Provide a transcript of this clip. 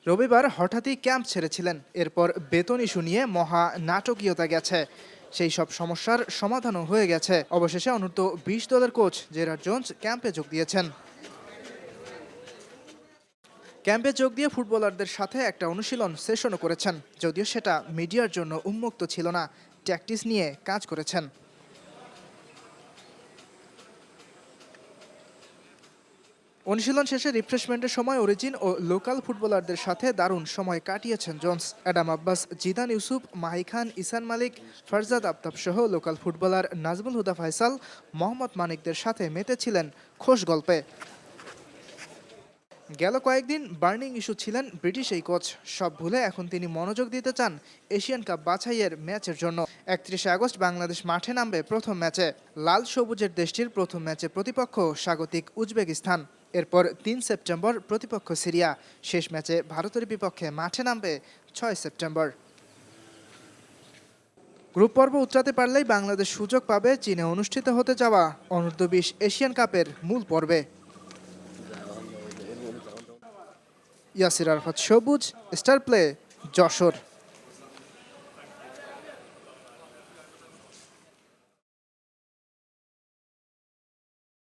রবিবার হঠাৎই ক্যাম্প ছেড়েছিলেন। এরপর বেতন ইস্যু নিয়ে মহা নাটকীয়তা গেছে। সেই সব সমস্যার সমাধানও হয়ে গেছে। অবশেষে অনূর্ধ্ব-20 দলের কোচ জেরার্ড জোন্স ক্যাম্পে যোগ দিয়েছেন। ক্যাম্পে যোগ দিয়ে ফুটবলারদের সাথে একটা অনুশীলন সেশনও করেছেন, যদিও সেটা মিডিয়ার জন্য উন্মুক্ত ছিল না। ট্যাকটিক্স নিয়ে কাজ করেছেন। অনুশীলন শেষে রিফ্রেশমেন্টের সময় অরিজিন ও লোকাল ফুটবলারদের সাথে দারুণ সময় কাটিয়েছেন জোন্স। অ্যাডাম আব্বাস, জিদান ইউসুফ, মাহি খান, ইসান মালিক, ফারজাদ আফতাব সহ লোকাল ফুটবলার নাজমুল হুদা ফায়সাল, মোহাম্মদ মানিকদের সাথে মেতেছিলেন খোশ গল্পে। গেল কয়েকদিন বার্নিং ইস্যু ছিলেন ব্রিটিশ এই কোচ। সব ভুলে এখন তিনি মনোযোগ দিতে চান এশিয়ান কাপ বাছাইয়ের ম্যাচের জন্য। 31 আগস্ট বাংলাদেশ মাঠে নামবে প্রথম ম্যাচে। লাল সবুজের দেশটির প্রথম ম্যাচে প্রতিপক্ষ স্বাগতিক উজবেকিস্তান। এরপর 3 সেপ্টেম্বর প্রতিপক্ষ সিরিয়া। শেষ ম্যাচে ভারতের বিপক্ষে মাঠে নামবে 6 সেপ্টেম্বর। গ্রুপ পর্ব উতরাতে পারলেই বাংলাদেশ সুযোগ পাবে চীনে অনুষ্ঠিত হতে যাওয়া অনূর্ধ্ব-20 এশিয়ান কাপের মূল পর্বে। ইয়াসির আরাফাত সবুজ, স্টার প্লে, যশোর।